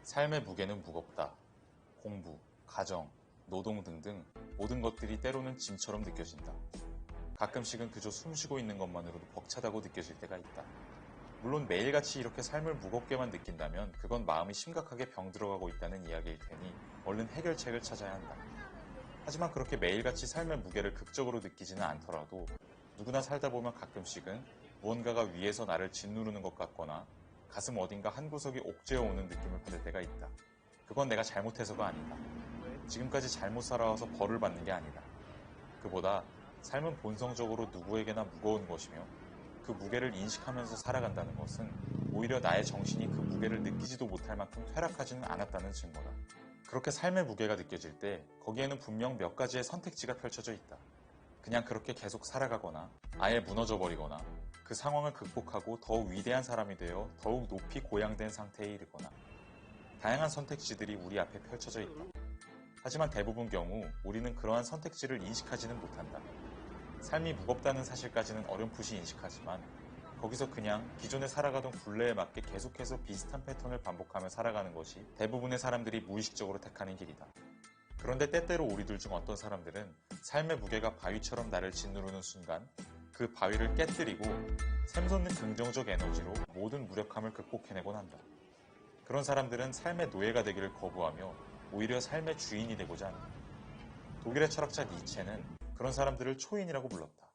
삶의 무게는 무겁다. 공부, 가정, 노동 등등 모든 것들이 때로는 짐처럼 느껴진다. 가끔씩은 그저 숨쉬고 있는 것만으로도 벅차다고 느껴질 때가 있다. 물론 매일같이 이렇게 삶을 무겁게만 느낀다면 그건 마음이 심각하게 병들어가고 있다는 이야기일 테니 얼른 해결책을 찾아야 한다. 하지만 그렇게 매일같이 삶의 무게를 극적으로 느끼지는 않더라도 누구나 살다 보면 가끔씩은 무언가가 위에서 나를 짓누르는 것 같거나 가슴 어딘가 한 구석이 옥죄어 오는 느낌을 받을 때가 있다. 그건 내가 잘못해서가 아니다. 지금까지 잘못 살아와서 벌을 받는 게 아니다. 그보다 삶은 본성적으로 누구에게나 무거운 것이며 그 무게를 인식하면서 살아간다는 것은 오히려 나의 정신이 그 무게를 느끼지도 못할 만큼 퇴락하지는 않았다는 증거다. 그렇게 삶의 무게가 느껴질 때 거기에는 분명 몇 가지의 선택지가 펼쳐져 있다. 그냥 그렇게 계속 살아가거나 아예 무너져 버리거나 그 상황을 극복하고 더욱 위대한 사람이 되어 더욱 높이 고양된 상태에 이르거나 다양한 선택지들이 우리 앞에 펼쳐져 있다. 하지만 대부분 경우 우리는 그러한 선택지를 인식하지는 못한다. 삶이 무겁다는 사실까지는 어렴풋이 인식하지만 거기서 그냥 기존에 살아가던 굴레에 맞게 계속해서 비슷한 패턴을 반복하며 살아가는 것이 대부분의 사람들이 무의식적으로 택하는 길이다. 그런데 때때로 우리들 중 어떤 사람들은 삶의 무게가 바위처럼 나를 짓누르는 순간 그 바위를 깨뜨리고 샘솟는 긍정적 에너지로 모든 무력함을 극복해내곤 한다. 그런 사람들은 삶의 노예가 되기를 거부하며 오히려 삶의 주인이 되고자 한다. 독일의 철학자 니체는 그런 사람들을 초인이라고 불렀다.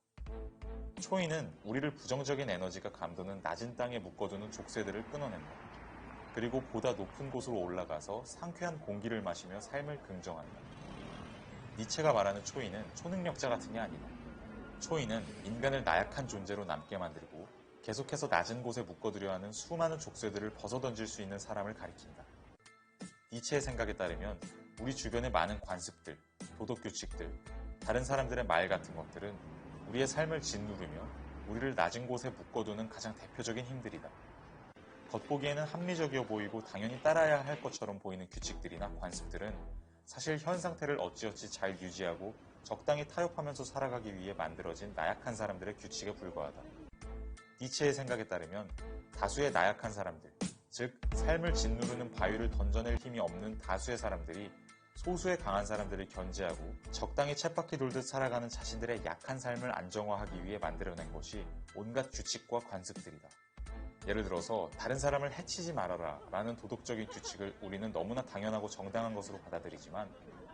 초인은 우리를 부정적인 에너지가 감도는 낮은 땅에 묶어두는 족쇄들을 끊어낸다. 그리고 보다 높은 곳으로 올라가서 상쾌한 공기를 마시며 삶을 긍정한다. 니체가 말하는 초인은 초능력자 같은 게 아니다. 초인은 인간을 나약한 존재로 남게 만들고 계속해서 낮은 곳에 묶어두려 하는 수많은 족쇄들을 벗어던질 수 있는 사람을 가리킨다. 니체의 생각에 따르면 우리 주변의 많은 관습들, 도덕규칙들, 다른 사람들의 말 같은 것들은 우리의 삶을 짓누르며 우리를 낮은 곳에 묶어두는 가장 대표적인 힘들이다. 겉보기에는 합리적이어 보이고 당연히 따라야 할 것처럼 보이는 규칙들이나 관습들은 사실 현 상태를 어찌어찌 잘 유지하고 적당히 타협하면서 살아가기 위해 만들어진 나약한 사람들의 규칙에 불과하다. 니체의 생각에 따르면 다수의 나약한 사람들, 즉 삶을 짓누르는 바위를 던져낼 힘이 없는 다수의 사람들이 소수의 강한 사람들을 견제하고 적당히 쳇바퀴 돌듯 살아가는 자신들의 약한 삶을 안정화하기 위해 만들어낸 것이 온갖 규칙과 관습들이다. 예를 들어서 다른 사람을 해치지 말아라 라는 도덕적인 규칙을 우리는 너무나 당연하고 정당한 것으로 받아들이지만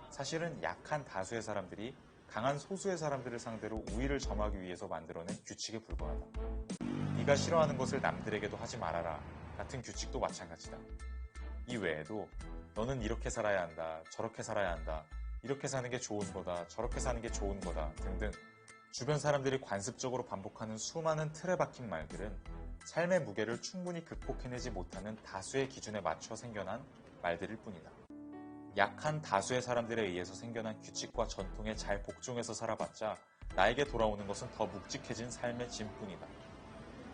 사실은 약한 다수의 사람들이 강한 소수의 사람들을 상대로 우위를 점하기 위해서 만들어낸 규칙에 불과하다. 네가 싫어하는 것을 남들에게도 하지 말아라 같은 규칙도 마찬가지다. 이 외에도 너는 이렇게 살아야 한다, 저렇게 살아야 한다, 이렇게 사는 게 좋은 거다, 저렇게 사는 게 좋은 거다 등등 주변 사람들이 관습적으로 반복하는 수많은 틀에 박힌 말들은 삶의 무게를 충분히 극복해내지 못하는 다수의 기준에 맞춰 생겨난 말들일 뿐이다. 약한 다수의 사람들에 의해서 생겨난 규칙과 전통에 잘 복종해서 살아봤자 나에게 돌아오는 것은 더 묵직해진 삶의 짐뿐이다.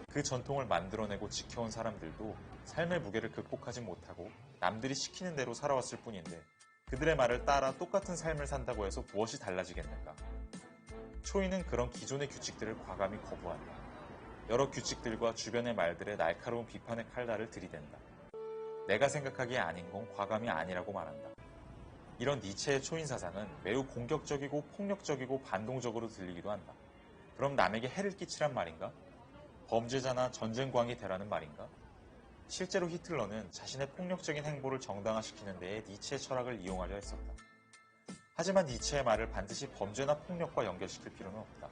그 전통을 만들어내고 지켜온 사람들도 삶의 무게를 극복하지 못하고 남들이 시키는 대로 살아왔을 뿐인데 그들의 말을 따라 똑같은 삶을 산다고 해서 무엇이 달라지겠는가? 초인은 그런 기존의 규칙들을 과감히 거부한다. 여러 규칙들과 주변의 말들에 날카로운 비판의 칼날을 들이댄다. 내가 생각하기에 아닌 건 과감히 아니라고 말한다. 이런 니체의 초인 사상은 매우 공격적이고 폭력적이고 반동적으로 들리기도 한다. 그럼 남에게 해를 끼치란 말인가? 범죄자나 전쟁광이 되라는 말인가? 실제로 히틀러는 자신의 폭력적인 행보를 정당화시키는 데에 니체의 철학을 이용하려 했었다. 하지만 니체의 말을 반드시 범죄나 폭력과 연결시킬 필요는 없다.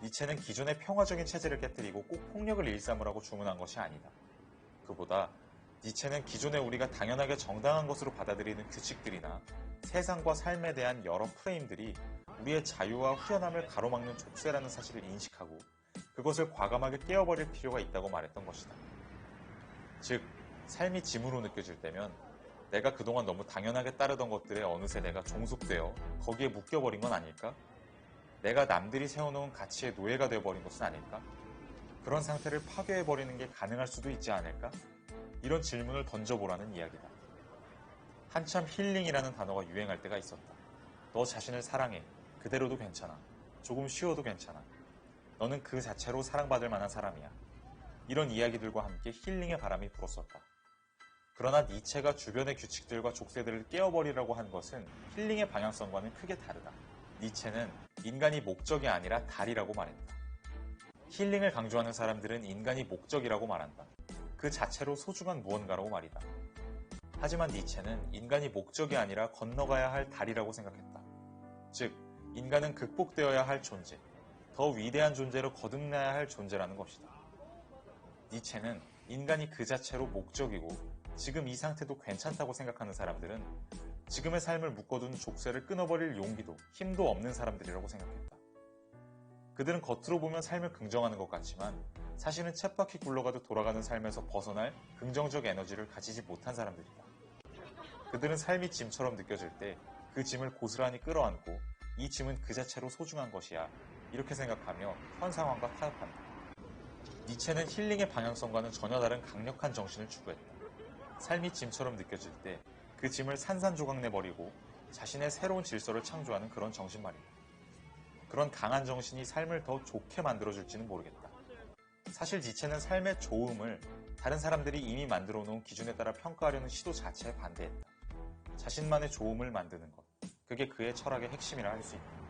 니체는 기존의 평화적인 체제를 깨뜨리고 꼭 폭력을 일삼으라고 주문한 것이 아니다. 그보다 니체는 기존에 우리가 당연하게 정당한 것으로 받아들이는 규칙들이나 세상과 삶에 대한 여러 프레임들이 우리의 자유와 후련함을 가로막는 족쇄라는 사실을 인식하고 그것을 과감하게 깨어버릴 필요가 있다고 말했던 것이다. 즉, 삶이 짐으로 느껴질 때면 내가 그동안 너무 당연하게 따르던 것들에 어느새 내가 종속되어 거기에 묶여버린 건 아닐까? 내가 남들이 세워놓은 가치의 노예가 되어버린 것은 아닐까? 그런 상태를 파괴해버리는 게 가능할 수도 있지 않을까? 이런 질문을 던져보라는 이야기다. 한참 힐링이라는 단어가 유행할 때가 있었다. 너 자신을 사랑해. 그대로도 괜찮아. 조금 쉬어도 괜찮아. 너는 그 자체로 사랑받을 만한 사람이야. 이런 이야기들과 함께 힐링의 바람이 불었었다. 그러나 니체가 주변의 규칙들과 족쇄들을 깨어버리라고 한 것은 힐링의 방향성과는 크게 다르다. 니체는 인간이 목적이 아니라 달이라고 말했다. 힐링을 강조하는 사람들은 인간이 목적이라고 말한다. 그 자체로 소중한 무언가라고 말이다. 하지만 니체는 인간이 목적이 아니라 건너가야 할 달이라고 생각했다. 즉, 인간은 극복되어야 할 존재, 더 위대한 존재로 거듭나야 할 존재라는 것이다. 니체는 인간이 그 자체로 목적이고 지금 이 상태도 괜찮다고 생각하는 사람들은 지금의 삶을 묶어둔 족쇄를 끊어버릴 용기도 힘도 없는 사람들이라고 생각했다. 그들은 겉으로 보면 삶을 긍정하는 것 같지만 사실은 쳇바퀴 굴러가도 돌아가는 삶에서 벗어날 긍정적 에너지를 가지지 못한 사람들이다. 그들은 삶이 짐처럼 느껴질 때 그 짐을 고스란히 끌어안고 이 짐은 그 자체로 소중한 것이야 이렇게 생각하며 현 상황과 타협한다. 니체는 힐링의 방향성과는 전혀 다른 강력한 정신을 추구했다. 삶이 짐처럼 느껴질 때 그 짐을 산산조각내버리고 자신의 새로운 질서를 창조하는 그런 정신 말이다. 그런 강한 정신이 삶을 더 좋게 만들어줄지는 모르겠다. 사실 니체는 삶의 좋음을 다른 사람들이 이미 만들어 놓은 기준에 따라 평가하려는 시도 자체에 반대했다. 자신만의 좋음을 만드는 것, 그게 그의 철학의 핵심이라 할 수 있다.